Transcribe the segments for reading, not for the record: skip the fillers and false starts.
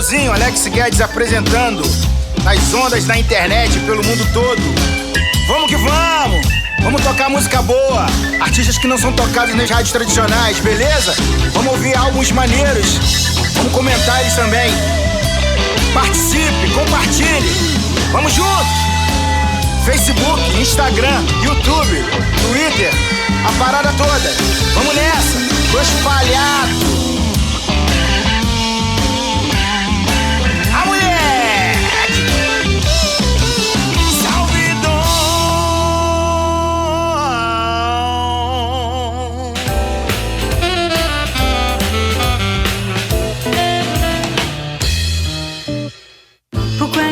Euzinho, Alex Guedes apresentando nas ondas da internet pelo mundo todo. Vamos que vamos! Vamos tocar música boa, artistas que não são tocados nas rádios tradicionais, beleza? Vamos ouvir álbuns maneiros, vamos comentar eles também. Participe, compartilhe, vamos juntos! Facebook, Instagram, YouTube, Twitter, a parada toda. Vamos nessa, tô espalhado.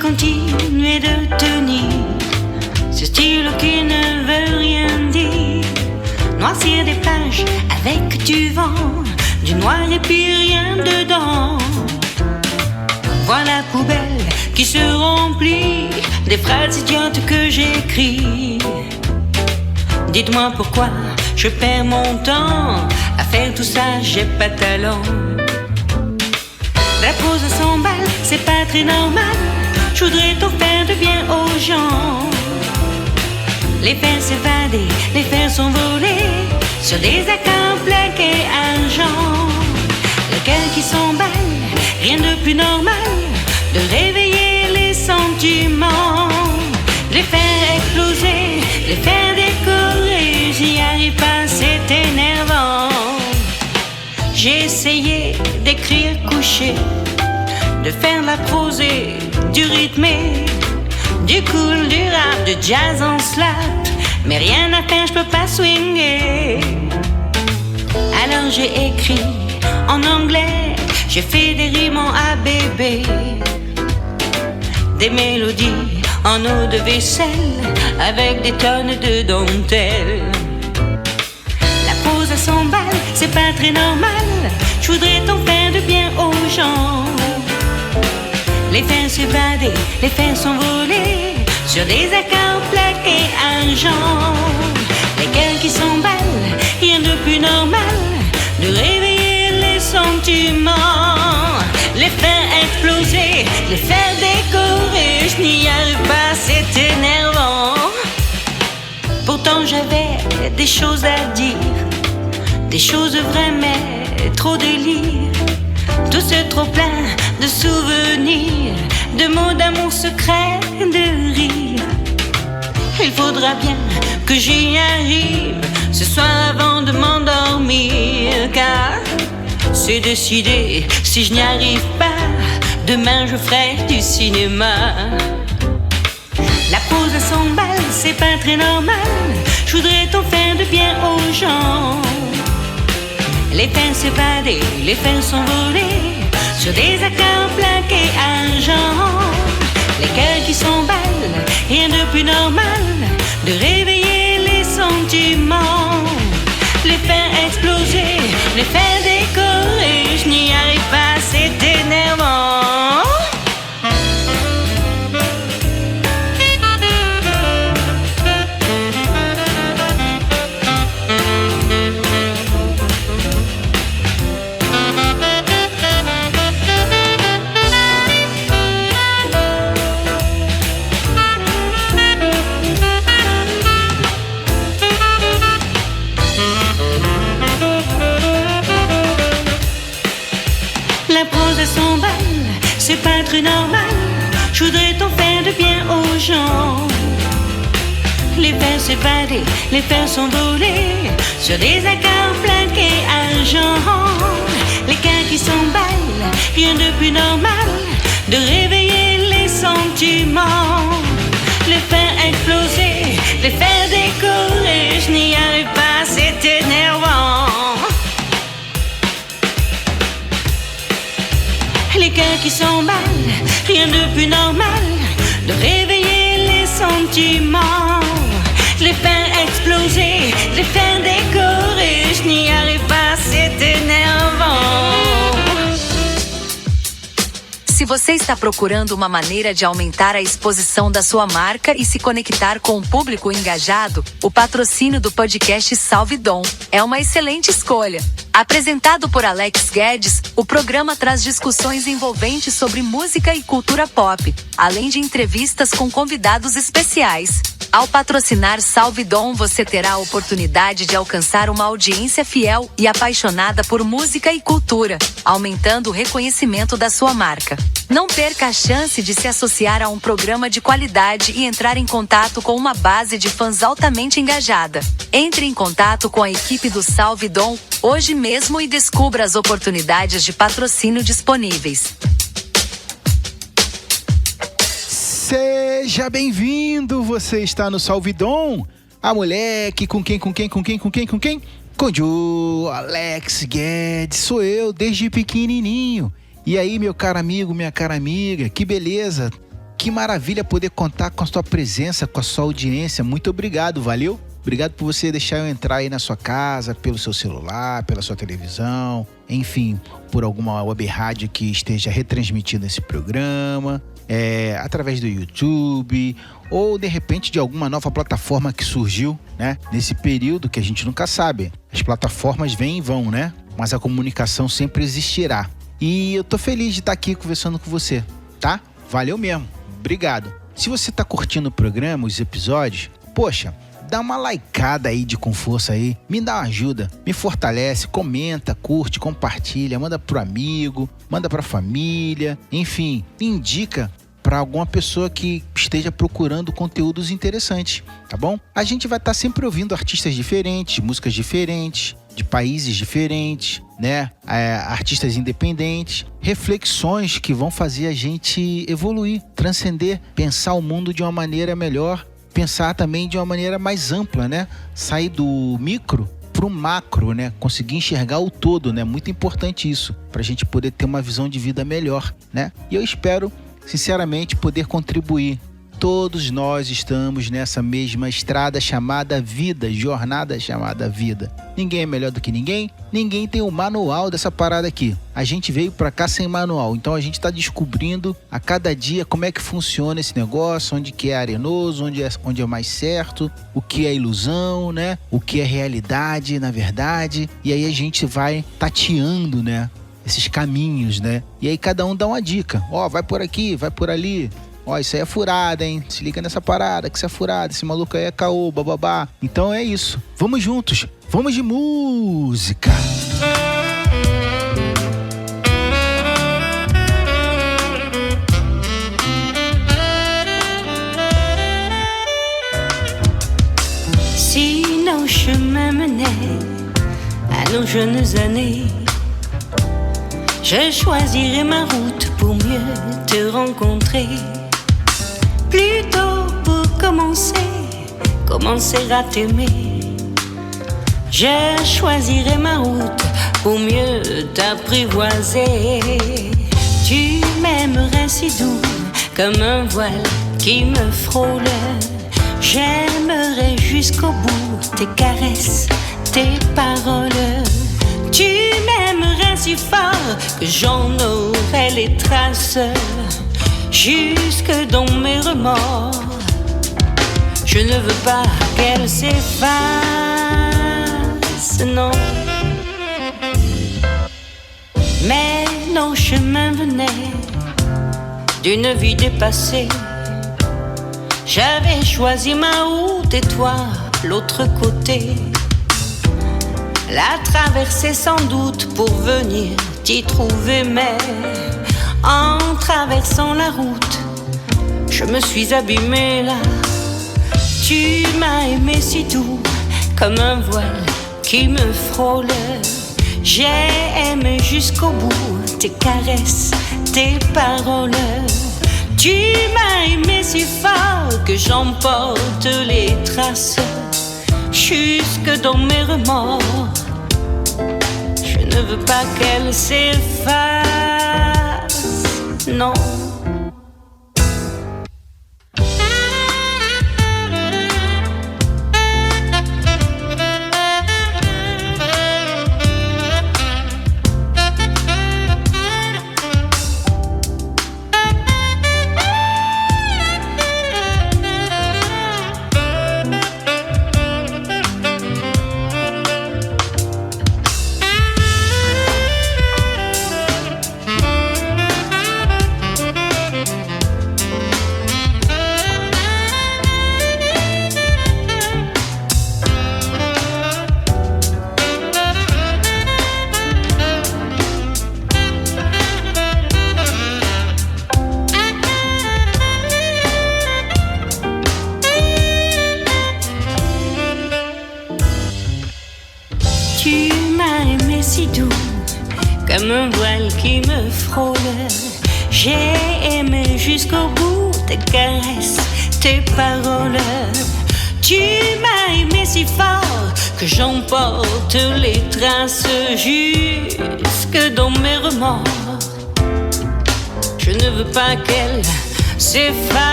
Continuer de tenir ce style qui ne veut rien dire, noircir des pages avec du vent, du noir et puis rien dedans. Voir la poubelle qui se remplit des phrases idiotes que j'écris. Dites-moi pourquoi je perds mon temps à faire tout ça, j'ai pas de talent. La prose à 100 balles, c'est pas très normal. Je voudrais tout faire de bien aux gens, les faire s'évader, les faire s'envoler sur des accords plaqués argent. Lesquels qui s'emballent, rien de plus normal, de réveiller les sentiments, les faire exploser, les faire décorer. J'y arrive pas, c'est énervant. J'ai essayé d'écrire couché, de faire de la prose et du rythmé, du cool, du rap, du jazz en slap, mais rien à faire, je peux pas swinger. Alors j'ai écrit en anglais, j'ai fait des rimes en ABB, des mélodies en eau de vaisselle avec des tonnes de dentelle. La prose à 100 balles, c'est pas très normal. Je voudrais t'en faire de bien aux gens, les faire s'évader, les faire s'envoler sur des accords plaqués argent. Lesquels qui s'emballent, rien de plus normal, de réveiller les sentiments, les faire exploser, les faire décorer. Je n'y arrive pas, c'est énervant. Pourtant j'avais des choses à dire, des choses vraiment trop de lire. Tout ce trop plein de souvenirs, de mots d'amour secrets, de rire. Il faudra bien que j'y arrive ce soir avant de m'endormir, car c'est décidé, si je n'y arrive pas, demain je ferai du cinéma. La pause à 100 balles, c'est pas très normal. Je voudrais t'en faire de bien aux gens, les faire s'évader, les faire s'envoler sur des accords plaqués argent. Lesquels qui s'emballent, rien de plus normal, de réveiller les sentiments, les faire exploser, les faire décorer. Je n'y arrive pas, c'est énervant. C'est pas très normal, je voudrais t'en faire de bien aux gens, les faire s'évader, les faire s'envoler sur des accords plaqués argent. Les cœurs qui s'emballent, rien de plus normal, de réveiller les sentiments, les faire exploser, les faire décorer. Je n'y arrive pas, c'est énervant. Les cœurs qui s'emballent, rien de plus normal, de réveiller les sentiments, les faire exploser, les faire décorer. Je n'y arrive pas, c'est énervant. Se você está procurando uma maneira de aumentar a exposição da sua marca e se conectar com um público engajado, o patrocínio do podcast Salve Dom é uma excelente escolha. Apresentado por Alex Guedes, o programa traz discussões envolventes sobre música e cultura pop, além de entrevistas com convidados especiais. Ao patrocinar Salve Dom, você terá a oportunidade de alcançar uma audiência fiel e apaixonada por música e cultura, aumentando o reconhecimento da sua marca. Não perca a chance de se associar a um programa de qualidade e entrar em contato com uma base de fãs altamente engajada. Entre em contato com a equipe do Salve Dom hoje mesmo e descubra as oportunidades de patrocínio disponíveis. Seja bem-vindo, você está no Salve Dom. A moleque, com quem? Com o Alex Guedes, sou eu desde pequenininho. E aí, meu caro amigo, minha cara amiga, que beleza, que maravilha poder contar com a sua presença, com a sua audiência. Muito obrigado, valeu? Obrigado por você deixar eu entrar aí na sua casa, pelo seu celular, pela sua televisão, enfim, por alguma web rádio que esteja retransmitindo esse programa, através do YouTube, ou de repente de alguma nova plataforma que surgiu, né? Nesse período que a gente nunca sabe. As plataformas vêm e vão, né? Mas a comunicação sempre existirá. E eu tô feliz de estar aqui conversando com você, tá? Valeu mesmo, obrigado. Se você tá curtindo o programa, os episódios, poxa, dá uma likeada aí com força aí, me dá uma ajuda, me fortalece, comenta, curte, compartilha, manda pro amigo, manda pra família, enfim, indica para alguma pessoa que esteja procurando conteúdos interessantes, tá bom? A gente vai estar sempre ouvindo artistas diferentes, músicas diferentes, de países diferentes, né? Artistas independentes, reflexões que vão fazer a gente evoluir, transcender, pensar o mundo de uma maneira melhor, pensar também de uma maneira mais ampla, né? Sair do micro pro macro, né? Conseguir enxergar o todo, né? Muito importante isso, pra gente poder ter uma visão de vida melhor, né? E eu espero, sinceramente, poder contribuir. Todos nós estamos nessa mesma estrada chamada vida, jornada chamada vida. Ninguém é melhor do que ninguém, ninguém tem o manual dessa parada aqui. A gente veio pra cá sem manual, então a gente tá descobrindo a cada dia como é que funciona esse negócio, onde que é arenoso, onde é mais certo, o que é ilusão, né? O que é realidade, na verdade. E aí a gente vai tateando, né? Esses caminhos, né? E aí cada um dá uma dica. Ó, vai por aqui, vai por ali. Ó, isso aí é furada, hein? Se liga nessa parada, que isso é furada. Esse maluco aí é caô, bababá. Então é isso. Vamos juntos. Vamos de música. Si nos chemins menaient à nos jeunes années, je choisirai ma route pour mieux te rencontrer. Plutôt pour commencer à t'aimer. Je choisirai ma route pour mieux t'apprivoiser. Tu m'aimerais si doux comme un voile qui me frôle. J'aimerais jusqu'au bout tes caresses, tes paroles. Tu m'aimerais si fort que j'en aurais les traces jusque dans mes remords. Je ne veux pas qu'elle s'efface, non. Mais nos chemins venaient d'une vie dépassée. J'avais choisi ma route et toi l'autre côté. La traversée sans doute pour venir t'y trouver, mais en traversant la route, je me suis abîmée là. Tu m'as aimé si doux comme un voile qui me frôle. J'ai aimé jusqu'au bout tes caresses, tes paroles. Tu m'as aimé si fort que j'emporte les traces jusque dans mes remords. Je ne veux pas qu'elle s'efface, non. comme un voile qui me frôle. J'ai aimé jusqu'au bout tes caresses, tes paroles. Tu m'as aimé si fort que j'emporte les traces jusque dans mes remords. Je ne veux pas qu'elle s'efface,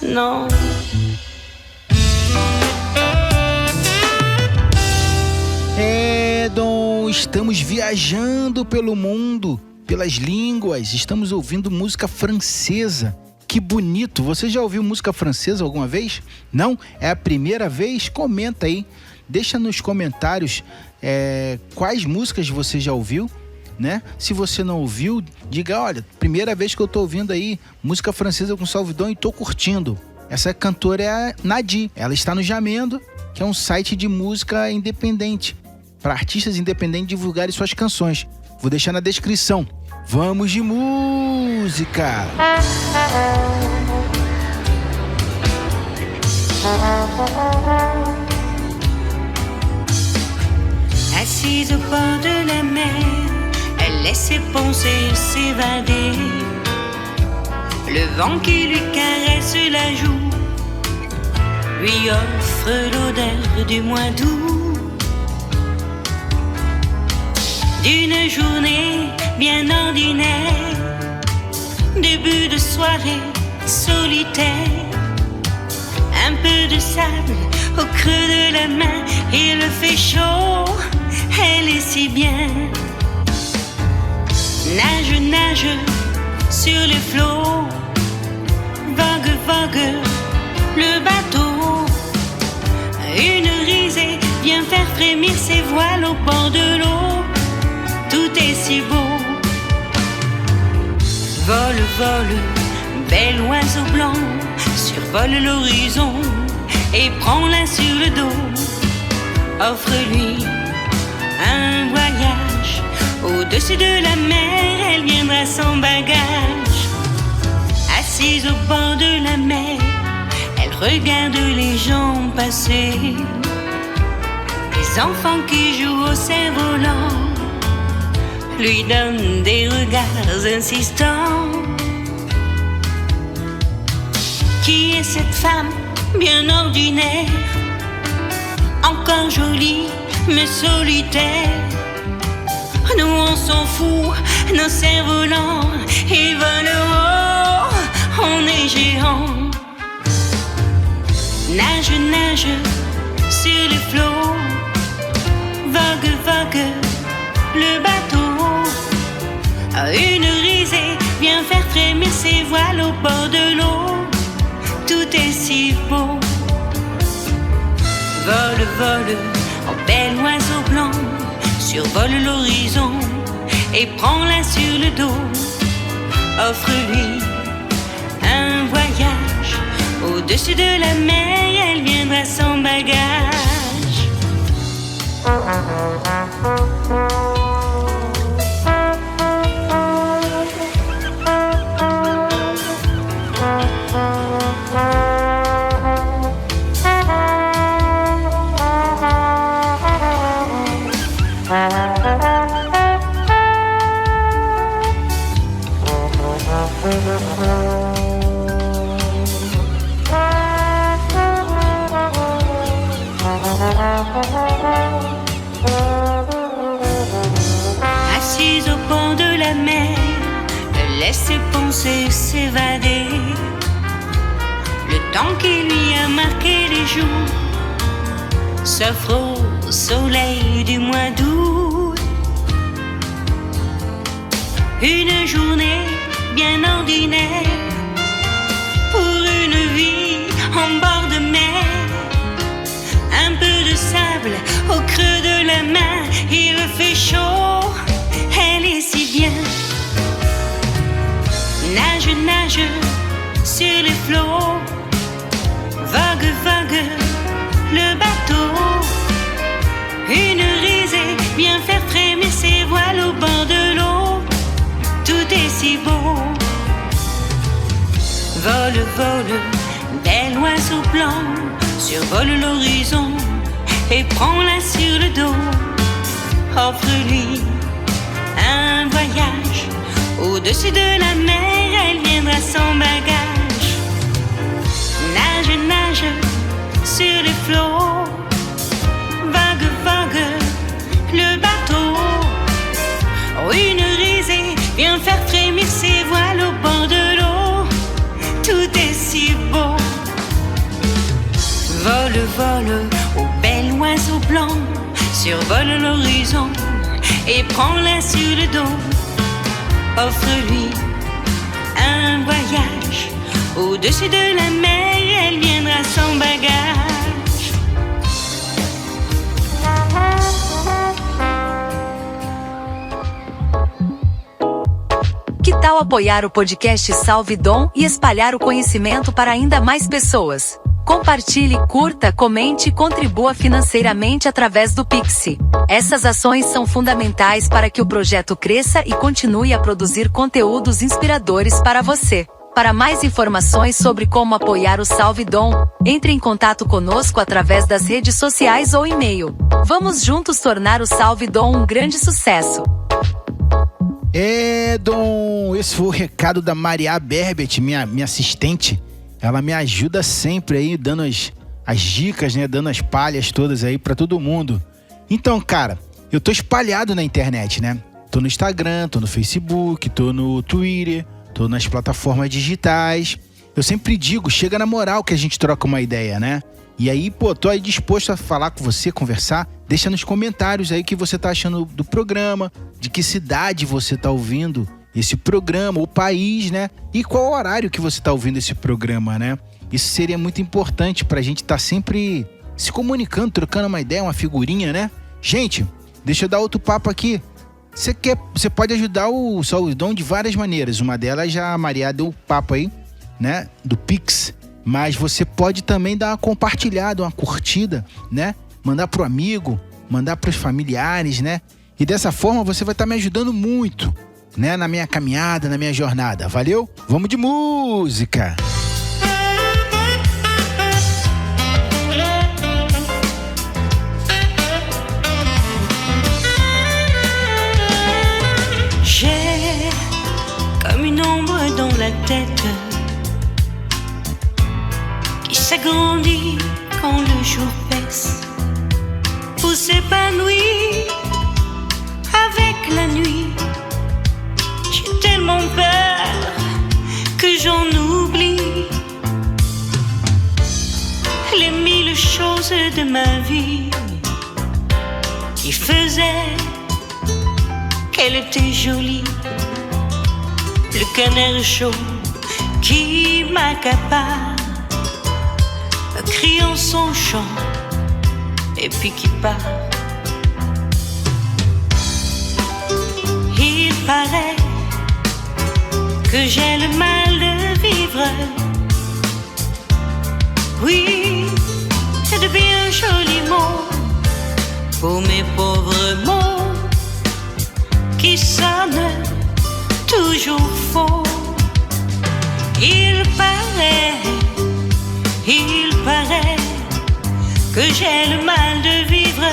non. Dom, estamos viajando pelo mundo, pelas línguas, estamos ouvindo música francesa. Que bonito! Você já ouviu música francesa alguma vez? Não? É a primeira vez? Comenta aí. Deixa nos comentários quais músicas você já ouviu, né? Se você não ouviu, diga, olha, primeira vez que eu tô ouvindo aí música francesa com Salvidon e tô curtindo. Essa cantora é a Nadi. Ela está no Jamendo, que é um site de música independente, para artistas independentes divulgarem suas canções. Vou deixar na descrição. Vamos de música! Assise au bord de la mer, elle laisse ses pensées s'évader. Le vent qui lui caresse la joue lui offre l'odeur du mois d'août. D'une journée bien ordinaire, début de soirée solitaire, un peu de sable au creux de la main, il fait chaud, elle est si bien. Nage, nage sur les flots, vogue, vogue le bateau. Une risée vient faire frémir ses voiles au bord de l'eau. Tout est si beau. Vole, vole, bel oiseau blanc, survole l'horizon et prends-la sur le dos. Offre-lui un voyage au-dessus de la mer, elle viendra sans bagage. Assise au bord de la mer, elle regarde les gens passer. Les enfants qui jouent au cerf-volant lui donnent des regards insistants. Qui est cette femme bien ordinaire, encore jolie mais solitaire? Nous on s'en fout, nos cerfs-volants, ils volent haut, on est géants. Nage, nage sur les flots, vogue, vogue le bateau. Une risée vient faire frémir ses voiles au bord de l'eau. Tout est si beau. Vole, vole, en bel oiseau blanc, survole l'horizon et prends-la sur le dos. Offre-lui un voyage au-dessus de la mer, elle viendra sans bagage. Assise au bord de la mer, elle laisse ses pensées s'évader. Le temps qui lui a marqué les jours s'offre au soleil du mois d'août. Une journée bien ordinaire pour une vie en bord de mer. Un peu de sable au creux de la main, il fait chaud, elle est si bien. Nage, nage sur les flots, vogue, vogue le bateau. Une risée vient faire frémir ses voiles au bord de l'eau. Tout est si beau. Vole, vole, bel oiseau blanc, survole l'horizon et prends-la sur le dos. Au-dessus de la mer, elle viendra sans bagage. Nage, nage sur les flots. Vague, vague, le bateau. Oh, une risée vient faire frémir ses voiles au bord de l'eau. Tout est si beau. Vole, vole, au bel oiseau blanc. Survole l'horizon et prends-la sur le dos. Offre-lui un voyage. Au-dessus de la mer, elle viendra sans bagage. Que tal apoiar o podcast Salve Dom e espalhar o conhecimento para ainda mais pessoas? Compartilhe, curta, comente e contribua financeiramente através do Pix. Essas ações são fundamentais para que o projeto cresça e continue a produzir conteúdos inspiradores para você. Para mais informações sobre como apoiar o Salve Dom, entre em contato conosco através das redes sociais ou e-mail. Vamos juntos tornar o Salve Dom um grande sucesso. Dom, esse foi o recado da Maria Berbet, minha assistente. Ela me ajuda sempre aí, dando as dicas, né? Dando as palhas todas aí pra todo mundo. Então, cara, eu tô espalhado na internet, né? Tô no Instagram, tô no Facebook, tô no Twitter, tô nas plataformas digitais. Eu sempre digo, chega na moral que a gente troca uma ideia, né? E aí, pô, tô aí disposto a falar com você, conversar. Deixa nos comentários aí o que você tá achando do programa, de que cidade você tá ouvindo esse programa, o país, né? E qual horário que você tá ouvindo esse programa, né? Isso seria muito importante pra gente estar sempre se comunicando, trocando uma ideia, uma figurinha, né? Gente, deixa eu dar outro papo aqui. Você pode ajudar o Salve Dom de várias maneiras. Uma delas já a Maria deu o papo aí, né? Do Pix. Mas você pode também dar uma compartilhada, uma curtida, né? Mandar pro amigo, mandar pros familiares, né? E dessa forma você vai estar me ajudando muito, né? Na minha caminhada, na minha jornada. Valeu? Vamos de música! J'ai comme une ombre dans la tête qui s'agrandit quand le jour baisse pour s'épanouir avec la nuit. J'ai tellement peur que j'en oublie les mille choses de ma vie qui faisaient qu'elle était jolie. Le canard chaud qui m'accapare, criant son chant et puis qui part. Il paraît que j'ai le mal de vivre. Oui, c'est de bien jolis mots pour mes pauvres mots qui sonnent toujours faux. Il paraît que j'ai le mal de vivre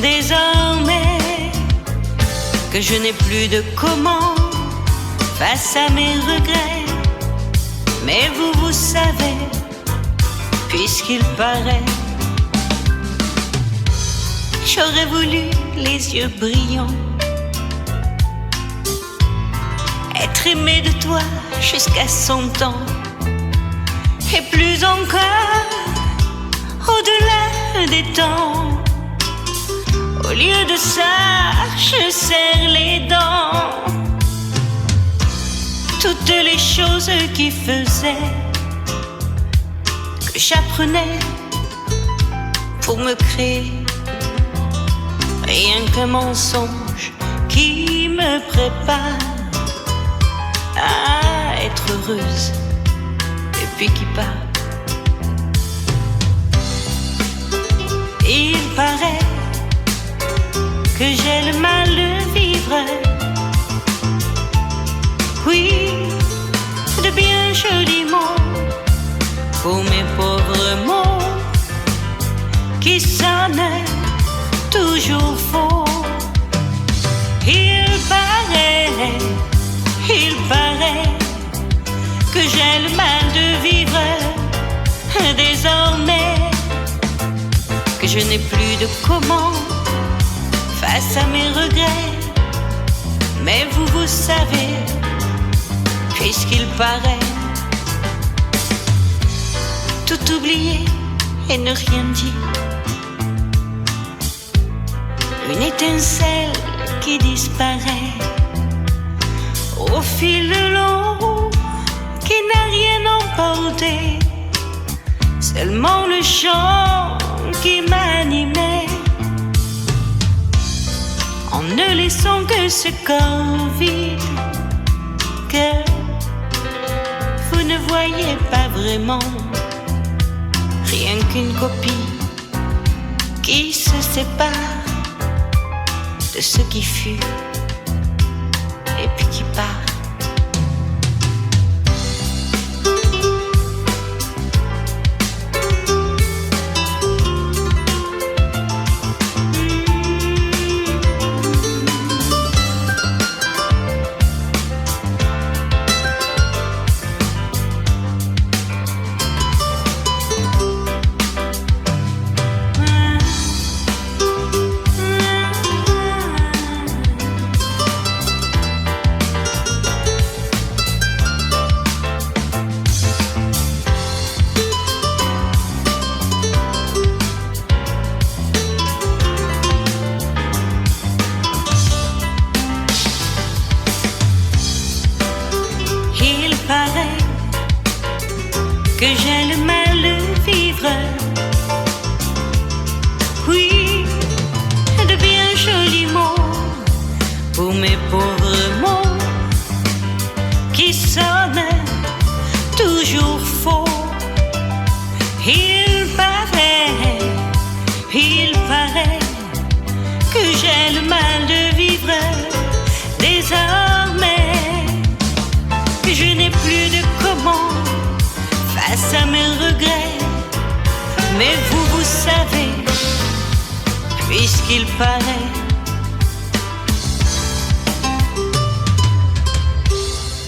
désormais, que je n'ai plus de comment face à mes regrets. Mais vous savez, puisqu'il paraît, j'aurais voulu les yeux brillants, être aimé de toi jusqu'à 100 ans, et plus encore au-delà des temps. Au lieu de ça, je serre les dents. Toutes les choses qui faisaient que j'apprenais pour me créer, rien qu'un mensonge qui me prépare à être heureuse et puis qui part. Il paraît que j'ai le mal de vivre. Oui, de bien jolis mots pour mes pauvres mots qui sonnent toujours faux. Il désormais que je n'ai plus de comment face à mes regrets. Mais vous savez, puisqu'il paraît, tout oublier et ne rien dire. Une étincelle qui disparaît au fil long, qui n'a rien emporté, seulement le chant qui m'animait. En ne laissant que ce corps vide, que vous ne voyez pas vraiment, rien qu'une copie qui se sépare de ce qui fut et puis qui part. Que j'ai le mal de vivre, oui, de bien jolis mots pour mes pauvres mots qui sonnent toujours faux. Il paraît que j'ai le mal de vivre désormais, que je n'ai plus de comment face à mes regrets. Mais vous savez, puisqu'il paraît.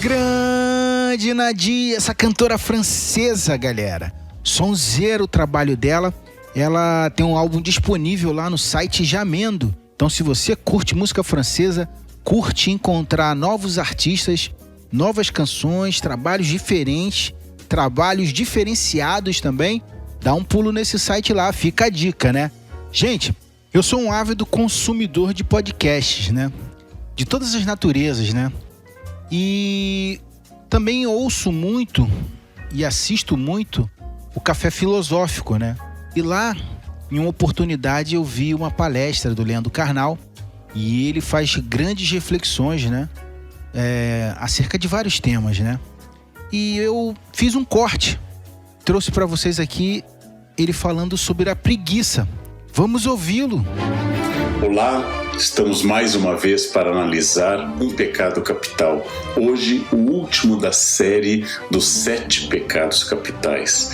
Grande Nadia, essa cantora francesa, galera. Sonzeiro o trabalho dela. Ela tem um álbum disponível lá no site Jamendo. Então, se você curte música francesa, curte encontrar novos artistas, novas canções, trabalhos diferentes, trabalhos diferenciados também, dá um pulo nesse site lá, fica a dica, né? Gente, eu sou um ávido consumidor de podcasts, né? De todas as naturezas, né? E também ouço muito e assisto muito o Café Filosófico, né? E lá, em uma oportunidade, eu vi uma palestra do Leandro Carnal e ele faz grandes reflexões, né? Acerca de vários temas, né? E eu fiz um corte, trouxe para vocês aqui ele falando sobre a preguiça. Vamos ouvi-lo. Olá, estamos mais uma vez para analisar um pecado capital. Hoje, o último da série dos 7 pecados capitais.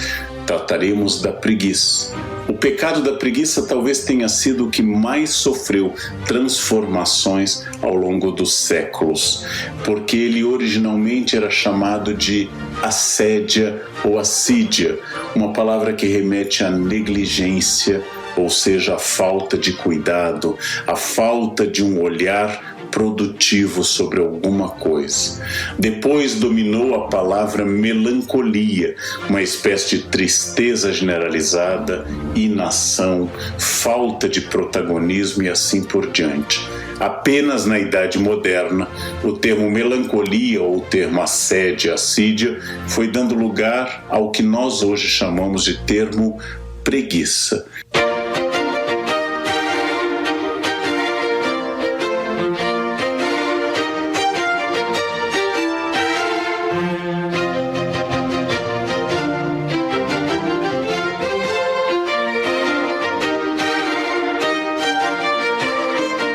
Trataremos da preguiça. O pecado da preguiça talvez tenha sido o que mais sofreu transformações ao longo dos séculos, porque ele originalmente era chamado de assédia ou assídia, uma palavra que remete à negligência, ou seja, a falta de cuidado, a falta de um olhar produtivo sobre alguma coisa. Depois dominou a palavra melancolia, uma espécie de tristeza generalizada, inação, falta de protagonismo e assim por diante. Apenas na Idade Moderna, o termo melancolia ou o termo assédia, assídia, foi dando lugar ao que nós hoje chamamos de termo preguiça.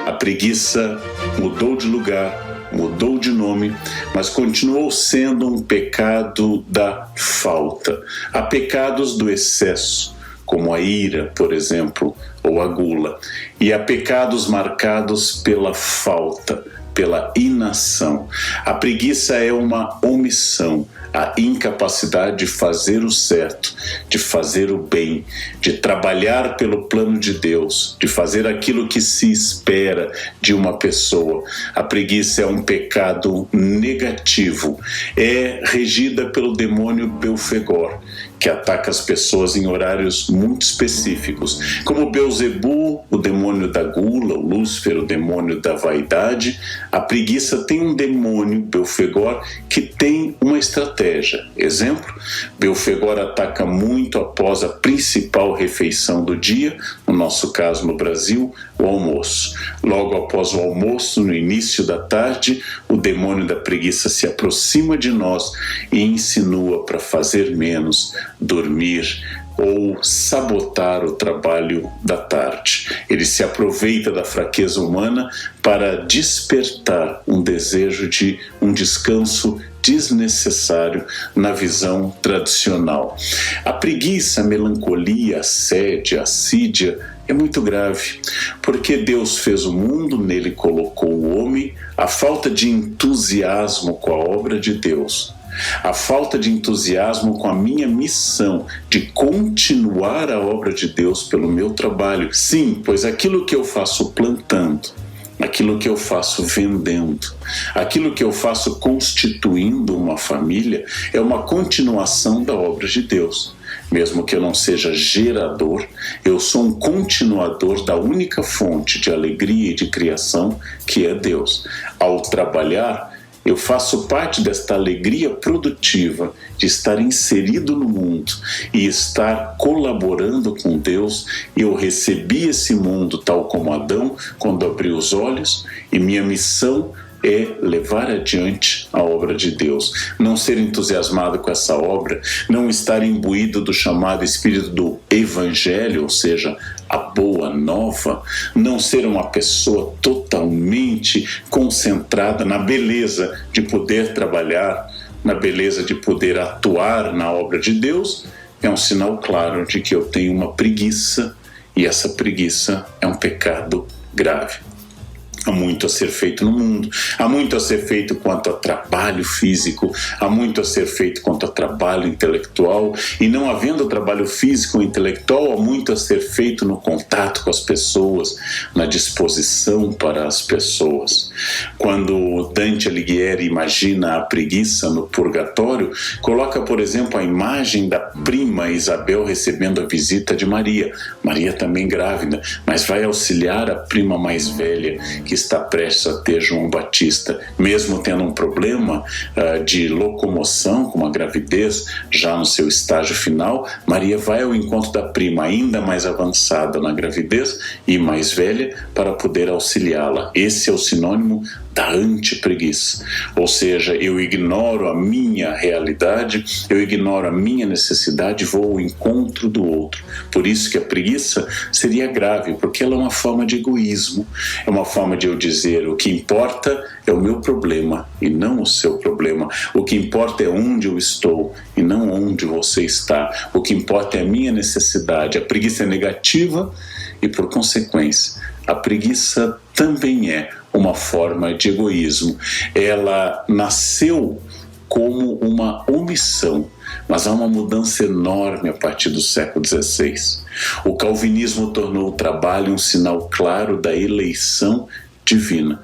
A preguiça mudou de lugar, mudou de nome, mas continuou sendo um pecado da falta. Há pecados do excesso, como a ira, por exemplo, ou a gula. E há pecados marcados pela falta, pela inação. A preguiça é uma omissão, a incapacidade de fazer o certo, de fazer o bem, de trabalhar pelo plano de Deus, de fazer aquilo que se espera de uma pessoa. A preguiça é um pecado negativo, é regida pelo demônio Belfegor, que ataca as pessoas em horários muito específicos, como Beelzebu, o demônio da gula, o Lúcifer, o demônio da vaidade. A preguiça tem um demônio, Belfegor, que tem uma estratégia. Exemplo, Belfegor ataca muito após a principal refeição do dia, no nosso caso no Brasil, o almoço. Logo após o almoço, no início da tarde, o demônio da preguiça se aproxima de nós e insinua para fazer menos, dormir ou sabotar o trabalho da tarde. Ele se aproveita da fraqueza humana para despertar um desejo de um descanso desnecessário na visão tradicional. A preguiça, a melancolia, a sede, a assídia é muito grave, porque Deus fez o mundo, nele colocou o homem. A falta de entusiasmo com a obra de Deus, a falta de entusiasmo com a minha missão de continuar a obra de Deus pelo meu trabalho. Sim, pois aquilo que eu faço plantando, aquilo que eu faço vendendo, aquilo que eu faço constituindo uma família é uma continuação da obra de Deus. Mesmo que eu não seja gerador, eu sou um continuador da única fonte de alegria e de criação, que é Deus. Ao trabalhar, eu faço parte desta alegria produtiva de estar inserido no mundo e estar colaborando com Deus. Eu recebi esse mundo tal como Adão quando abri os olhos, e minha missão é levar adiante a obra de Deus. Não ser entusiasmado com essa obra, não estar imbuído do chamado espírito do evangelho, ou seja, a boa nova, não ser uma pessoa totalmente concentrada na beleza de poder trabalhar, na beleza de poder atuar na obra de Deus, é um sinal claro de que eu tenho uma preguiça, e essa preguiça é um pecado grave. Há muito a ser feito no mundo, há muito a ser feito quanto a trabalho físico, há muito a ser feito quanto a trabalho intelectual, e não havendo trabalho físico ou intelectual, há muito a ser feito no contato com as pessoas, na disposição para as pessoas. Quando Dante Alighieri imagina a preguiça no purgatório, coloca, por exemplo, a imagem da prima Isabel recebendo a visita de Maria. Maria também grávida, mas vai auxiliar a prima mais velha, que está prestes a ter João Batista. Mesmo tendo um problema de locomoção, com uma gravidez já no seu estágio final, Maria vai ao encontro da prima ainda mais avançada na gravidez e mais velha para poder auxiliá-la. Esse é o sinônimo da antipreguiça, ou seja, eu ignoro a minha realidade, eu ignoro a minha necessidade e vou ao encontro do outro. Por isso que a preguiça seria grave, porque ela é uma forma de egoísmo, é uma forma de eu dizer: o que importa é o meu problema e não o seu problema, o que importa é onde eu estou e não onde você está, o que importa é a minha necessidade. A preguiça é negativa e, por consequência, a preguiça também é uma forma de egoísmo. Ela nasceu como uma omissão, mas há uma mudança enorme a partir do século XVI. O calvinismo tornou o trabalho um sinal claro da eleição divina.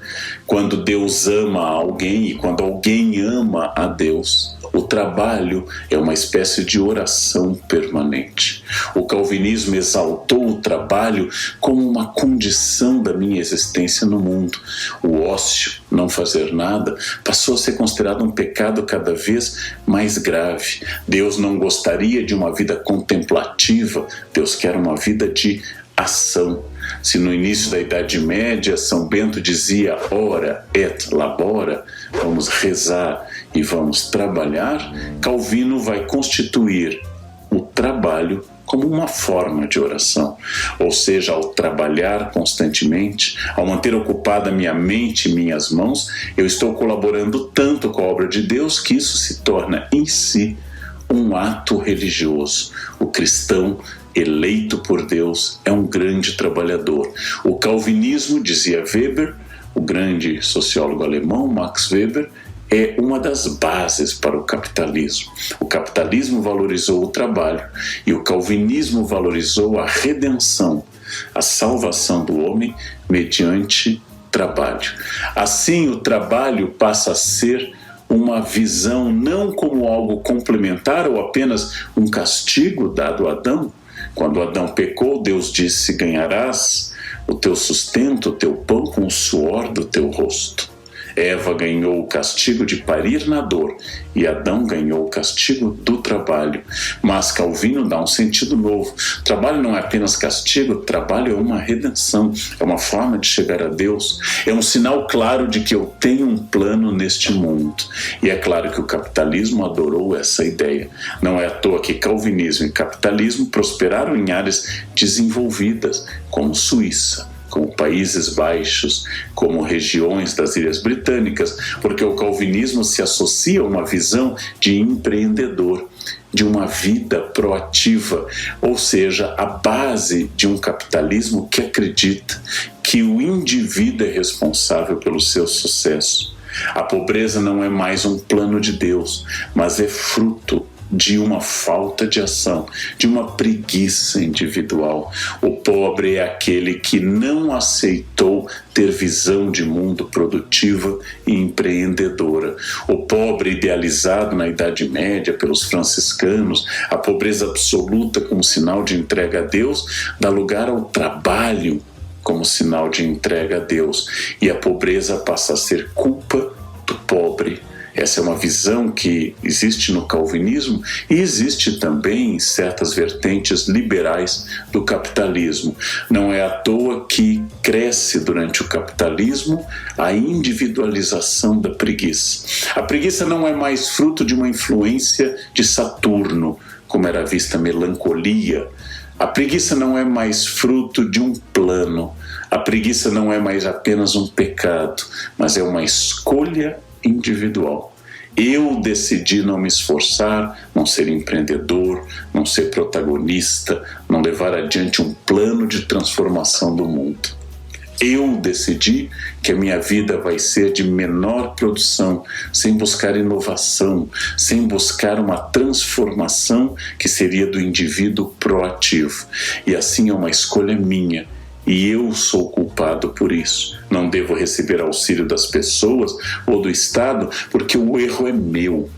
Quando Deus ama alguém e quando alguém ama a Deus, o trabalho é uma espécie de oração permanente. O calvinismo exaltou o trabalho como uma condição da minha existência no mundo. O ócio, não fazer nada, passou a ser considerado um pecado cada vez mais grave. Deus não gostaria de uma vida contemplativa, Deus quer uma vida de ação. Se no início da Idade Média São Bento dizia ora et labora, vamos rezar e vamos trabalhar, Calvino vai constituir o trabalho como uma forma de oração. Ou seja, ao trabalhar constantemente, ao manter ocupada minha mente e minhas mãos, eu estou colaborando tanto com a obra de Deus que isso se torna em si um ato religioso. O cristão eleito por Deus é um grande trabalhador. O calvinismo, dizia Weber, o grande sociólogo alemão Max Weber, é uma das bases para o capitalismo. O capitalismo valorizou o trabalho e o calvinismo valorizou a redenção, a salvação do homem mediante trabalho. Assim, o trabalho passa a ser uma visão não como algo complementar ou apenas um castigo dado a Adão. Quando Adão pecou, Deus disse: ganharás o teu sustento, o teu pão com o suor do teu rosto. Eva ganhou o castigo de parir na dor e Adão ganhou o castigo do trabalho. Mas Calvino dá um sentido novo. Trabalho não é apenas castigo, trabalho é uma redenção, é uma forma de chegar a Deus, é um sinal claro de que eu tenho um plano neste mundo. E é claro que o capitalismo adorou essa ideia. Não é à toa que calvinismo e capitalismo prosperaram em áreas desenvolvidas, como Suíça, como Países Baixos, como regiões das Ilhas Britânicas, porque o calvinismo se associa a uma visão de empreendedor, de uma vida proativa, ou seja, a base de um capitalismo que acredita que o indivíduo é responsável pelo seu sucesso. A pobreza não é mais um plano de Deus, mas é fruto de uma falta de ação, de uma preguiça individual. O pobre é aquele que não aceitou ter visão de mundo produtiva e empreendedora. O pobre idealizado na Idade Média pelos franciscanos, a pobreza absoluta como sinal de entrega a Deus, dá lugar ao trabalho como sinal de entrega a Deus, e a pobreza passa a ser culpa do pobre. Essa é uma visão que existe no calvinismo e existe também em certas vertentes liberais do capitalismo. Não é à toa que cresce durante o capitalismo a individualização da preguiça. A preguiça não é mais fruto de uma influência de Saturno, como era vista a melancolia. A preguiça não é mais fruto de um plano. A preguiça não é mais apenas um pecado, mas é uma escolha individual. Eu decidi não me esforçar, não ser empreendedor, não ser protagonista, não levar adiante um plano de transformação do mundo. Eu decidi que a minha vida vai ser de menor produção, sem buscar inovação, sem buscar uma transformação que seria do indivíduo proativo. E assim é uma escolha minha. E eu sou culpado por isso. Não devo receber auxílio das pessoas ou do Estado, porque o erro é meu.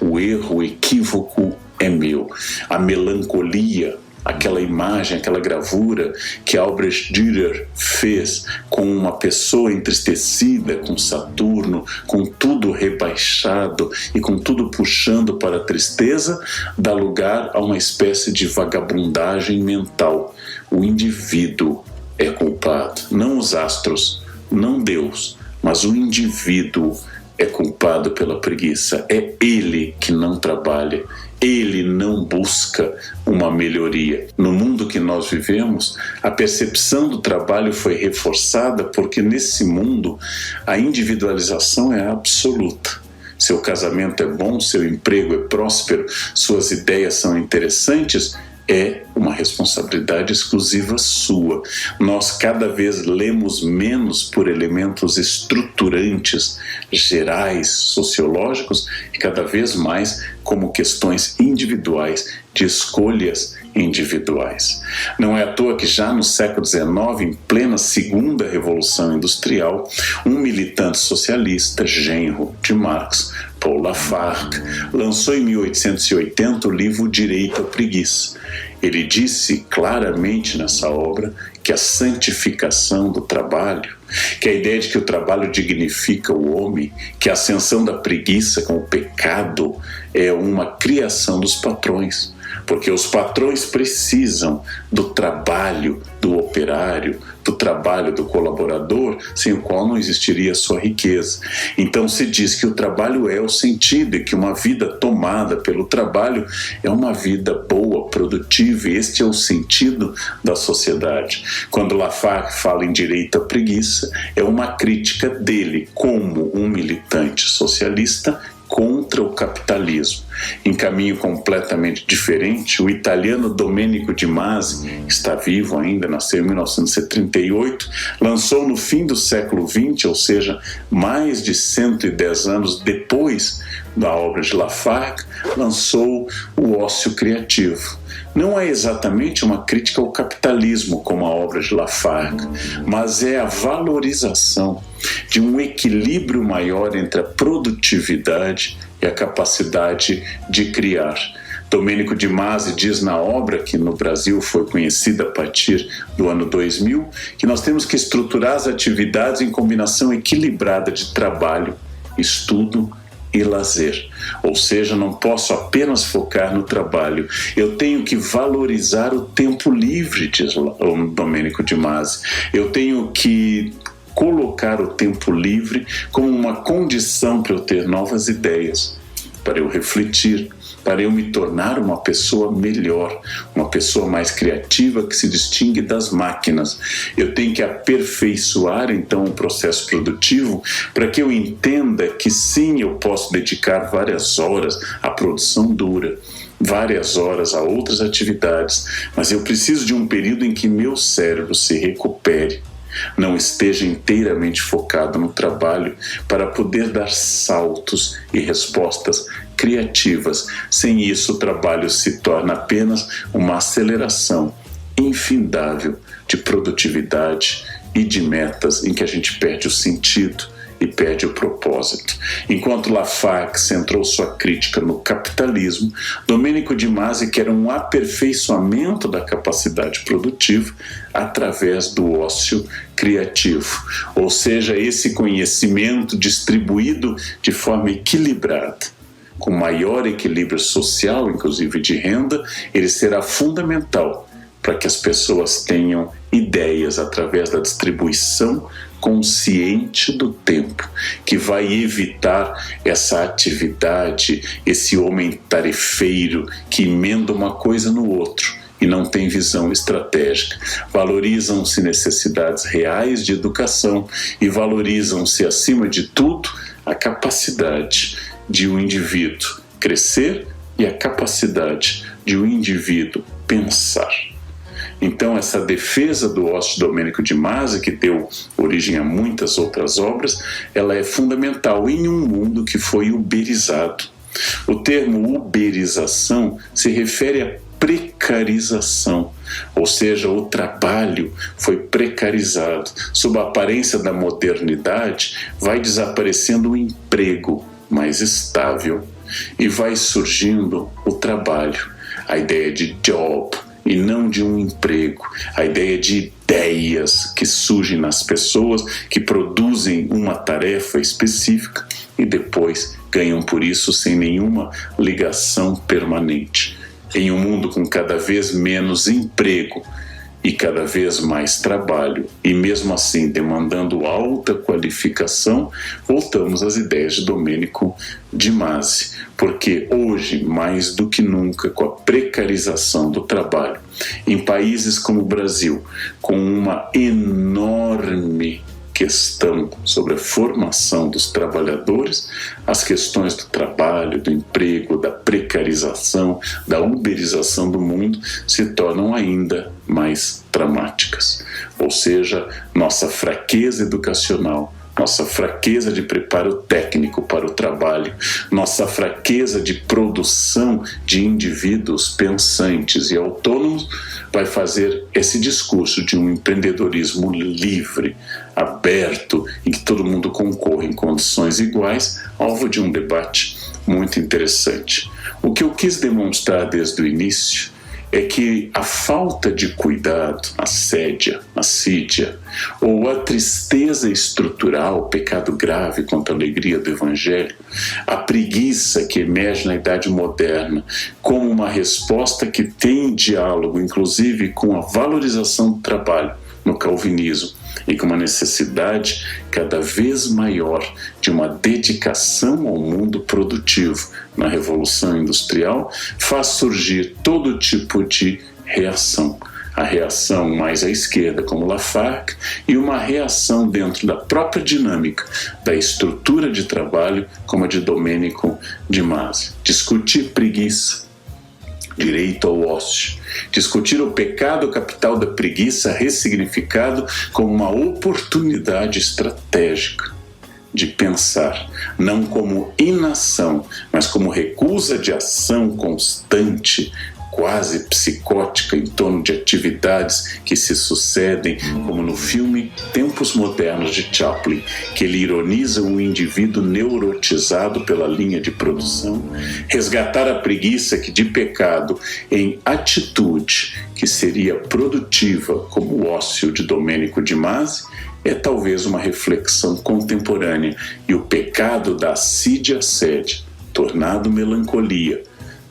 O erro, o equívoco é meu. A melancolia, aquela imagem, aquela gravura que Albrecht Dürer fez com uma pessoa entristecida, com Saturno, com tudo rebaixado e com tudo puxando para a tristeza, dá lugar a uma espécie de vagabundagem mental. O indivíduo é culpado, não os astros, não Deus, mas o indivíduo é culpado pela preguiça. É ele que não trabalha, ele não busca uma melhoria. No mundo que nós vivemos, a percepção do trabalho foi reforçada porque nesse mundo a individualização é absoluta. Seu casamento é bom, seu emprego é próspero, suas ideias são interessantes, é uma responsabilidade exclusiva sua. Nós cada vez lemos menos por elementos estruturantes, gerais, sociológicos, e cada vez mais como questões individuais, de escolhas individuais. Não é à toa que já no século XIX, em plena segunda revolução industrial, um militante socialista, genro de Marx, Paul Lafargue, lançou em 1880 o livro Direito à Preguiça. Ele disse claramente nessa obra que a santificação do trabalho, que a ideia de que o trabalho dignifica o homem, que a ascensão da preguiça com o pecado é uma criação dos patrões, porque os patrões precisam do trabalho do operário, do trabalho do colaborador, sem o qual não existiria a sua riqueza. Então se diz que o trabalho é o sentido e que uma vida tomada pelo trabalho é uma vida boa, produtiva, e este é o sentido da sociedade. Quando Lafargue fala em direito à preguiça, é uma crítica dele como um militante socialista contra o capitalismo. Em caminho completamente diferente, o italiano Domenico de Masi, que está vivo ainda, nasceu em 1938, lançou no fim do século XX, ou seja, mais de 110 anos depois da obra de Lafargue, lançou o Ócio Criativo. Não é exatamente uma crítica ao capitalismo como a obra de Lafargue, mas é a valorização de um equilíbrio maior entre a produtividade e a capacidade de criar. Domenico de Masi diz na obra, que no Brasil foi conhecida a partir do ano 2000, que nós temos que estruturar as atividades em combinação equilibrada de trabalho, estudo e lazer. Ou seja, não posso apenas focar no trabalho, eu tenho que valorizar o tempo livre, diz o Domenico de Masi. Eu tenho que colocar o tempo livre como uma condição para eu ter novas ideias, para eu refletir, para eu me tornar uma pessoa melhor, uma pessoa mais criativa que se distingue das máquinas. Eu tenho que aperfeiçoar então o processo produtivo para que eu entenda que sim, eu posso dedicar várias horas à produção dura, várias horas a outras atividades, mas eu preciso de um período em que meu cérebro se recupere, não esteja inteiramente focado no trabalho para poder dar saltos e respostas criativas. Sem isso, o trabalho se torna apenas uma aceleração infindável de produtividade e de metas em que a gente perde o sentido e perde o propósito. Enquanto Lafargue centrou sua crítica no capitalismo, Domenico de Masi quer um aperfeiçoamento da capacidade produtiva através do ócio criativo, ou seja, esse conhecimento distribuído de forma equilibrada, com maior equilíbrio social, inclusive de renda, ele será fundamental para que as pessoas tenham ideias através da distribuição consciente do tempo, que vai evitar essa atividade, esse homem tarefeiro que emenda uma coisa no outro e não tem visão estratégica. Valorizam-se necessidades reais de educação e valorizam-se, acima de tudo, a capacidade de um indivíduo crescer e a capacidade de um indivíduo pensar. Então, essa defesa do ócio de Domenico de Masi, que deu origem a muitas outras obras, ela é fundamental em um mundo que foi uberizado. O termo uberização se refere a precarização, ou seja, o trabalho foi precarizado. Sob a aparência da modernidade, vai desaparecendo o emprego mais estável e vai surgindo o trabalho, a ideia de job, e não de um emprego, a ideia de ideias que surgem nas pessoas, que produzem uma tarefa específica e depois ganham por isso sem nenhuma ligação permanente. Em um mundo com cada vez menos emprego e cada vez mais trabalho, e mesmo assim demandando alta qualificação, voltamos às ideias de Domenico de Masi, porque hoje, mais do que nunca, com a precarização do trabalho, em países como o Brasil, com uma enorme questão sobre a formação dos trabalhadores, as questões do trabalho, do emprego, da precarização, da uberização do mundo se tornam ainda mais dramáticas. Ou seja, nossa fraqueza educacional, nossa fraqueza de preparo técnico para o trabalho, nossa fraqueza de produção de indivíduos pensantes e autônomos vai fazer esse discurso de um empreendedorismo livre, aberto, em que todo mundo concorre em condições iguais, alvo de um debate muito interessante. O que eu quis demonstrar desde o início é que a falta de cuidado, assídia, ou a tristeza estrutural, o pecado grave contra a alegria do Evangelho, a preguiça que emerge na Idade Moderna como uma resposta que tem diálogo, inclusive com a valorização do trabalho no calvinismo, e com uma necessidade cada vez maior de uma dedicação ao mundo produtivo na Revolução Industrial, faz surgir todo tipo de reação. a reação mais à esquerda, como Lafargue, e uma reação dentro da própria dinâmica da estrutura de trabalho, como a de Domênico de Masi. Discutir preguiça, direito ao ócio, discutir o pecado capital da preguiça ressignificado como uma oportunidade estratégica de pensar, não como inação, mas como recusa de ação constante, quase psicótica, em torno de atividades que se sucedem, como no filme Tempos Modernos de Chaplin, que ele ironiza o indivíduo neurotizado pela linha de produção. Resgatar a preguiça que de pecado em atitude que seria produtiva, como o ócio de Domênico de Masi, é talvez uma reflexão contemporânea, e o pecado da assídia sede, tornado melancolia,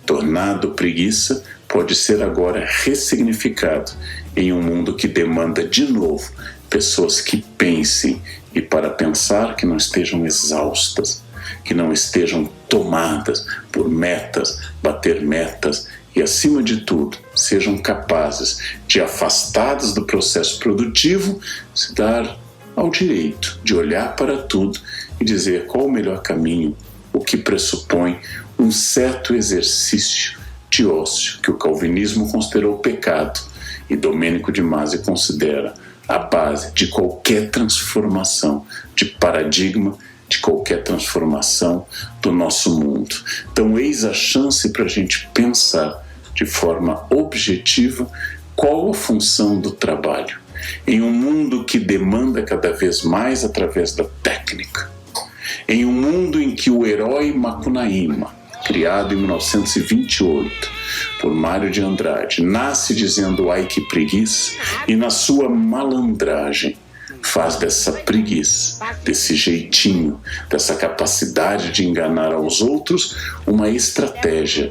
tornado preguiça, pode ser agora ressignificado em um mundo que demanda de novo pessoas que pensem, e para pensar que não estejam exaustas, que não estejam tomadas por metas, bater metas, e acima de tudo sejam capazes de, afastadas do processo produtivo, se dar ao direito de olhar para tudo e dizer qual o melhor caminho, o que pressupõe um certo exercício de ócio que o calvinismo considerou pecado e Domênico de Masi considera a base de qualquer transformação de paradigma, de qualquer transformação do nosso mundo. Então eis a chance para a gente pensar de forma objetiva qual a função do trabalho em um mundo que demanda cada vez mais através da técnica, em um mundo em que o herói Macunaíma, criado em 1928 por Mário de Andrade, nasce dizendo ai que preguiça, e na sua malandragem faz dessa preguiça, desse jeitinho, dessa capacidade de enganar aos outros uma estratégia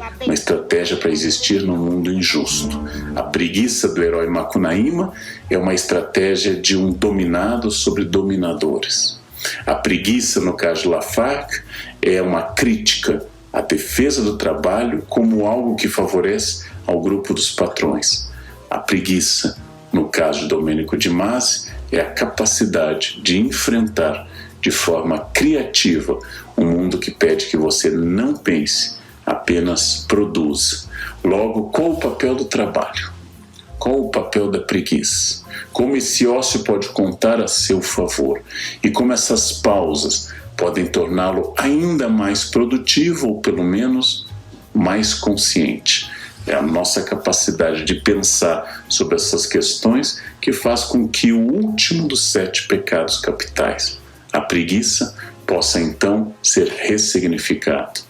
para existir num mundo injusto. A preguiça do herói Macunaíma é uma estratégia de um dominado sobre dominadores. A preguiça, no caso de Lafargue, é uma crítica à defesa do trabalho como algo que favorece ao grupo dos patrões. A preguiça, no caso de Domênico de Masi, é a capacidade de enfrentar de forma criativa um mundo que pede que você não pense, apenas produza. Logo, qual o papel do trabalho? Qual o papel da preguiça? Como esse ócio pode contar a seu favor? E como essas pausas podem torná-lo ainda mais produtivo, ou pelo menos mais consciente? É a nossa capacidade de pensar sobre essas questões que faz com que o último dos 7 pecados capitais, a preguiça, possa então ser ressignificado.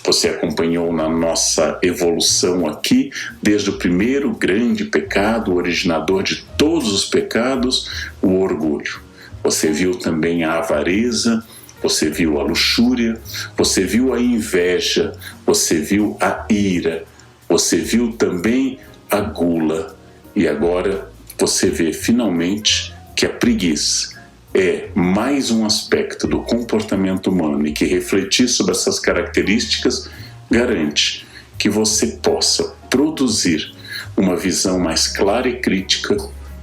Você acompanhou na nossa evolução aqui, desde o primeiro grande pecado, o originador de todos os pecados, o orgulho. Você viu também a avareza, você viu a luxúria, você viu a inveja, você viu a ira, você viu também a gula, e agora você vê finalmente que a preguiça é mais um aspecto do comportamento humano, e que refletir sobre essas características garante que você possa produzir uma visão mais clara e crítica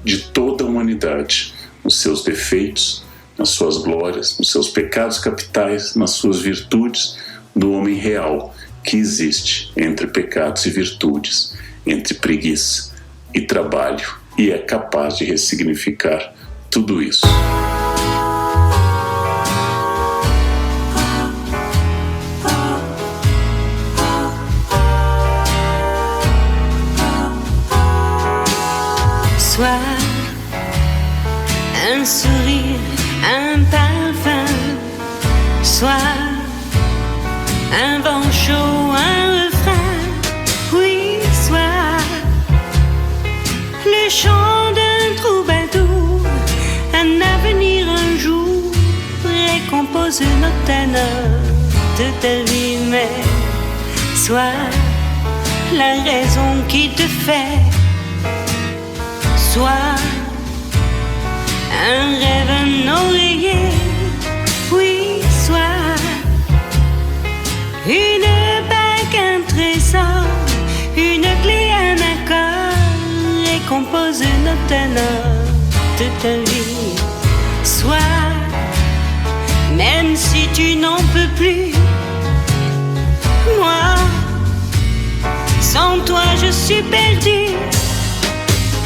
de toda a humanidade, nos seus defeitos, nas suas glórias, nos seus pecados capitais, nas suas virtudes, do homem real que existe entre pecados e virtudes, entre preguiça e trabalho, e é capaz de ressignificar tudo isso. Soit un sourire, un parfum, soit un vent chaud, un refrain, oui, soit le chant d'un troubadour, un avenir un jour récompose notre teneur de ta vie, mais soit la raison qui te fait, soit un rêve, un oreiller, oui, soit une bague, un trésor, une clé, un accord, récompose ta note de ta vie. Sois, même si tu n'en peux plus, moi, sans toi je suis perdue.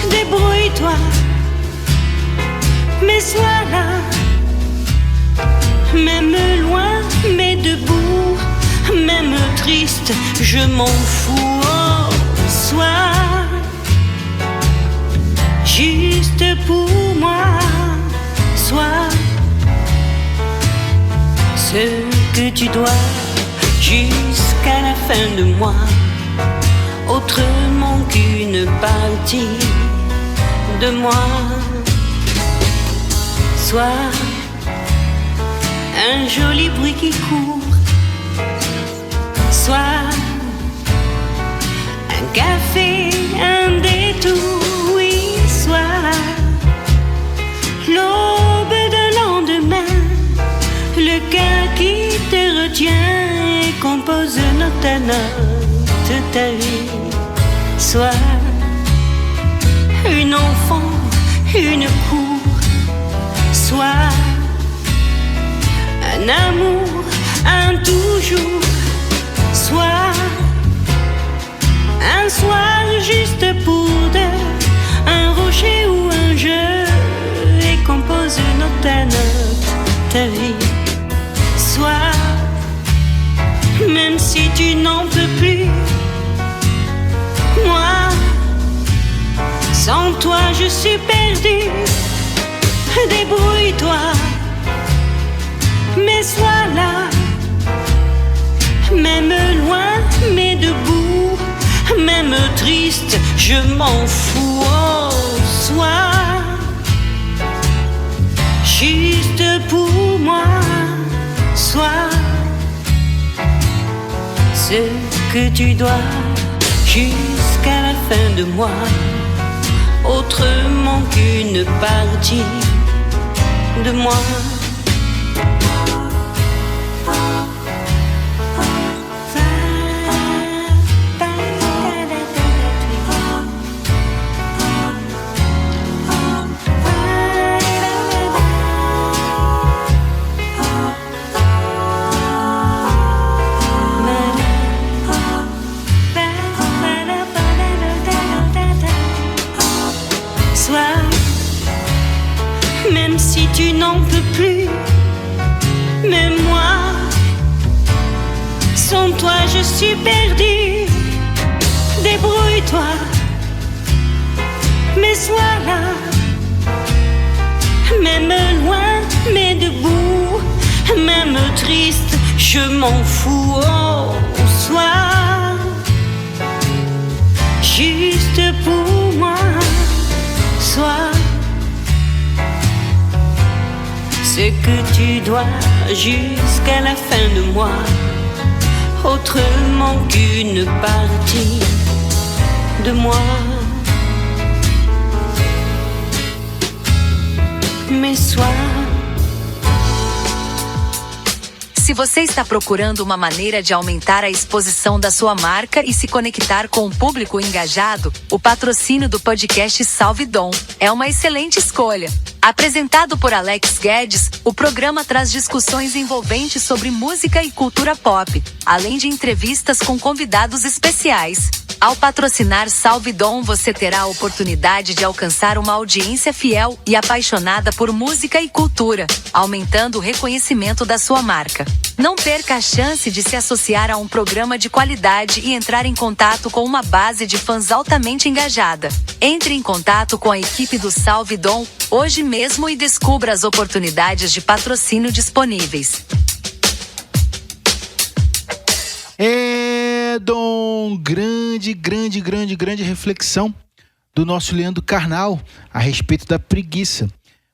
Débrouille-toi, mais sois là, même loin, mais debout, même triste, je m'en fous. Oh, sois juste pour moi, sois ce que tu dois jusqu'à la fin de moi, autrement qu'une partie de moi. Sois un joli bruit qui court, sois un café, un détour, oui, sois l'aube d'un lendemain, le cœur qui te retient et compose notre note de ta vie. Sois une enfant, une cour, sois un amour, un toujours, sois un soir juste pour deux, un rocher ou un jeu, et compose notre note, ta vie. Sois, même si tu n'en peux plus, moi, sans toi je suis perdue. Débrouille-toi, mais sois là, même loin, mais debout, même triste, je m'en fous. Oh, sois juste pour moi, sois ce que tu dois jusqu'à la fin de moi, autrement qu'une partie de moi. Même si tu n'en peux plus, mais moi, sans toi je suis perdue. Débrouille-toi, mais sois là, même loin, mais debout, même triste, je m'en fous. Oh, sois juste pour moi, sois ce que tu dois jusqu'à la fin de moi, autrement qu'une partie de moi. Mais sois. Se você está procurando uma maneira de aumentar a exposição da sua marca e se conectar com um público engajado, o patrocínio do podcast Salve Dom é uma excelente escolha. Apresentado por Alex Guedes, o programa traz discussões envolventes sobre música e cultura pop, além de entrevistas com convidados especiais. Ao patrocinar Salve Dom, você terá a oportunidade de alcançar uma audiência fiel e apaixonada por música e cultura, aumentando o reconhecimento da sua marca. Não perca a chance de se associar a um programa de qualidade e entrar em contato com uma base de fãs altamente engajada. Entre em contato com a equipe do Salve Dom hoje mesmo e descubra as oportunidades de patrocínio disponíveis. Dom, grande reflexão do nosso Leandro Carnal a respeito da preguiça.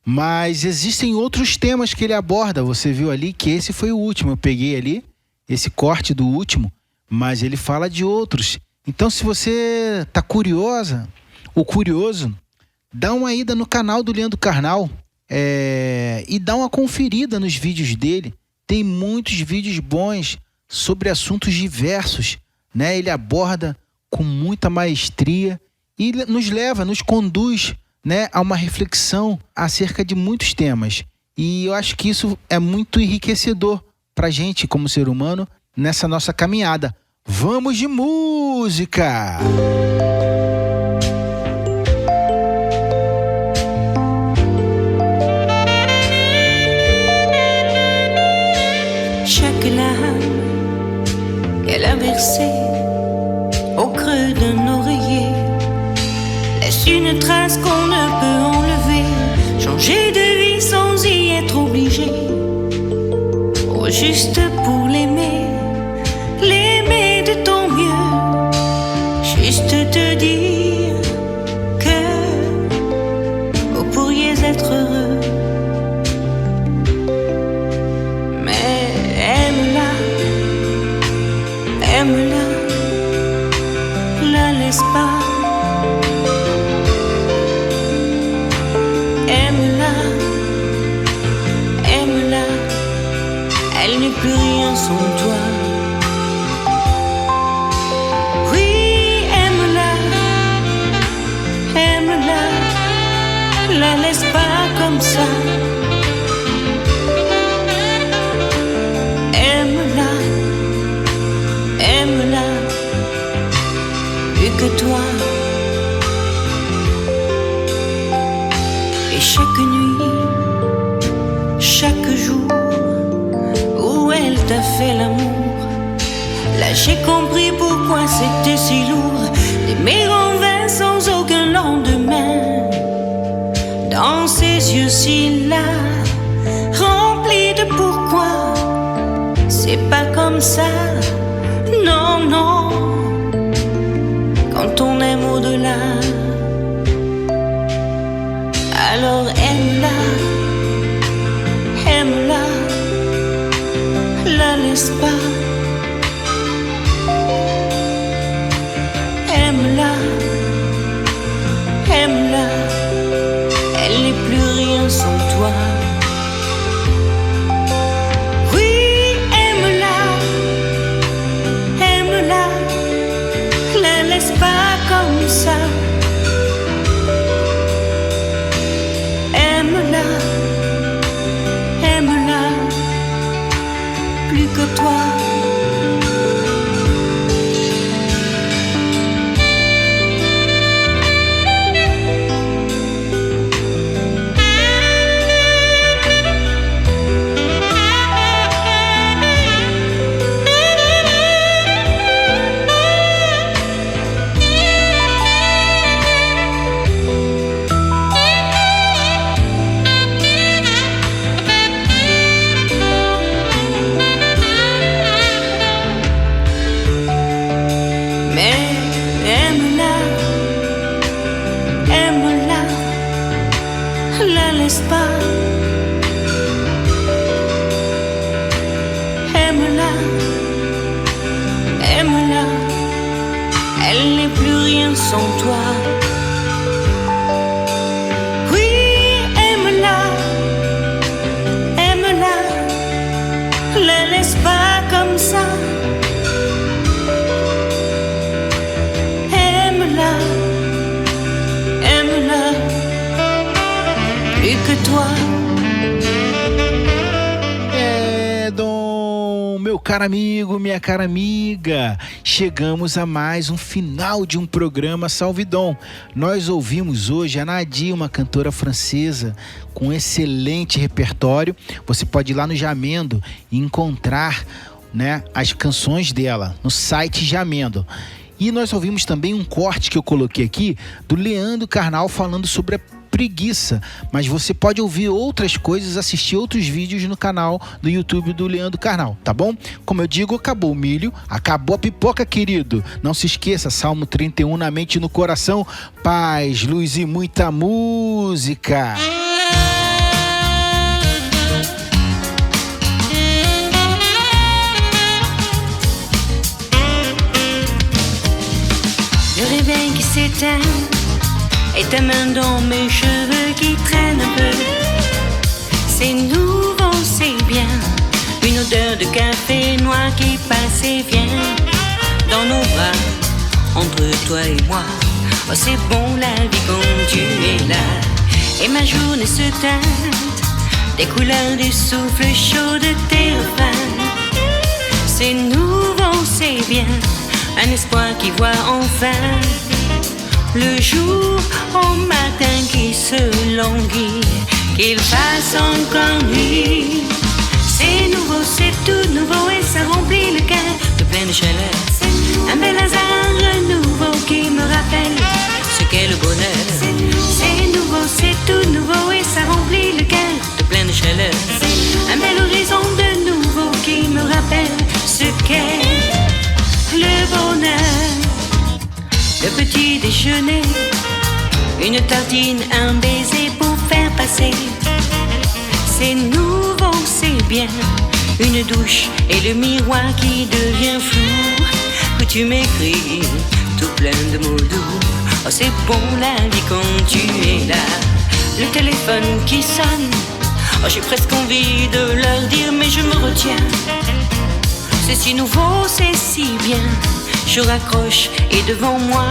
Mas existem outros temas que ele aborda. Você viu ali que esse foi o último. Eu peguei ali esse corte do último, mas ele fala de outros. Então, se você está curiosa ou curioso, dá uma ida no canal do Leandro Carnal e dá uma conferida nos vídeos dele. Tem muitos vídeos bons sobre assuntos diversos, né? Ele aborda com muita maestria e nos conduz né, a uma reflexão acerca de muitos temas. E eu acho que isso é muito enriquecedor pra gente como ser humano nessa nossa caminhada. Vamos de música! Chaque larme qu'elle a versée au creux d'un oreiller laisse une trace qu'on ne peut enlever. Changer de vie sans y être obligé, oh, juste pour l'aimer, l'aimer de ton mieux, juste te dire que vous pourriez être heureux. Mais aime-la, aime-la, la laisse pas. Elle n'est plus rien sans toi. Oui, aime-la, aime-la, la laisse pas comme ça. Aime-la, aime-la, plus que toi. Et chaque nuit, chaque jour, elle t'a fait l'amour, là j'ai compris pourquoi c'était si lourd d'aimer en vain sans aucun lendemain. Dans ses yeux si là, remplis de pourquoi, c'est pas comme ça, non, non, quand on aime au-delà. Alors aime-la, aime-la, la laisse pas. Aime-la, aime-la, elle n'est plus rien sans toi. Oui, aime-la, aime-la, la laisse pas comme ça. Aime-la, aime-la, plus que toi. Sans toi, oui, aime-la, aime-la, la laisse pas comme ça. Aime-la, aime-la, plus que toi. Meu caro amigo, minha cara amiga, chegamos a mais um final de um programa Salvidon. Nós ouvimos hoje a Nadia, uma cantora francesa com excelente repertório. Você pode ir lá no Jamendo e encontrar, né, as canções dela no site Jamendo. E nós ouvimos também um corte que eu coloquei aqui do Leandro Carnal falando sobre a preguiça, mas você pode ouvir outras coisas, assistir outros vídeos no canal do YouTube do Leandro Carnal, tá bom? Como eu digo, acabou o milho, acabou a pipoca, querido. Não se esqueça, Salmo 31 na mente e no coração, paz, luz e muita música. Le réveil qui s'éteint et ta main dans mes cheveux qui traînent un peu. C'est nouveau, c'est bien. Une odeur de café noir qui passe et vient dans nos bras, entre toi et moi. Oh, c'est bon la vie quand tu es là. Et ma journée se teinte des couleurs du souffle chaud de tes refrains. C'est nouveau, c'est bien, un espoir qui voit enfin le jour au matin qui se languit, qu'il fasse encore nuit. C'est nouveau, c'est tout nouveau et ça remplit le cœur de pleine chaleur. Un bel hasard nouveau qui me rappelle ce qu'est le bonheur. C'est nouveau, c'est tout nouveau et ça remplit le cœur de pleine chaleur. Un bel horizon de nouveau qui me rappelle ce qu'est le bonheur. Le petit déjeuner, une tartine, un baiser pour faire passer. C'est nouveau, c'est bien, une douche et le miroir qui devient flou. Où tu m'écris tout plein de mots doux. Oh, c'est bon la vie quand tu es là. Le téléphone qui sonne, oh, j'ai presque envie de leur dire mais je me retiens. C'est si nouveau, c'est si bien. Je raccroche et devant moi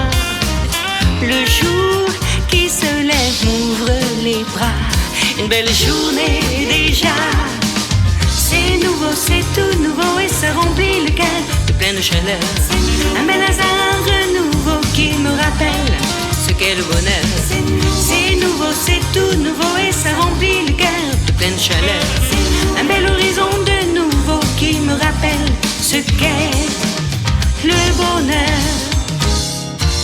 le jour qui se lève m'ouvre les bras. Une belle journée déjà. C'est nouveau, c'est tout nouveau et ça remplit le cœur de pleine chaleur. Un bel hasard nouveau qui me rappelle ce qu'est le bonheur. C'est nouveau, c'est tout nouveau et ça remplit le cœur de pleine chaleur. Un bel horizon de nouveau qui me rappelle ce qu'est le bonheur.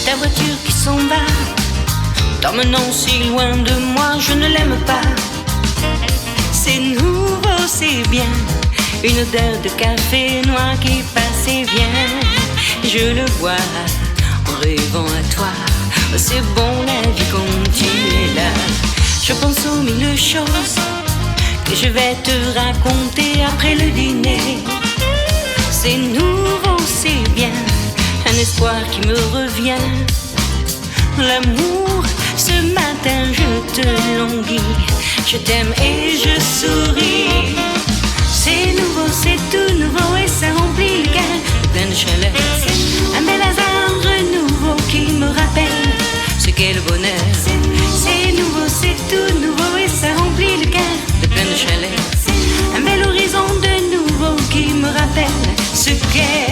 Ta voiture qui s'en va, t'emmenant si loin de moi, je ne l'aime pas. C'est nouveau, c'est bien, une odeur de café noir qui passe et vient. Je le vois en rêvant à toi. Oh, c'est bon la vie quand tu es là. Je pense aux mille choses que je vais te raconter après le dîner. C'est nouveau, c'est bien, un espoir qui me revient. L'amour, ce matin je te languis. Je t'aime et je souris. C'est nouveau, c'est tout nouveau et ça remplit le cœur de pleine chaleur. Un bel hasard nouveau qui me rappelle ce qu'est le bonheur. C'est nouveau, c'est tout nouveau et ça remplit le cœur de pleine chaleur. Un bel horizon de nouveau qui me rappelle ce qu'est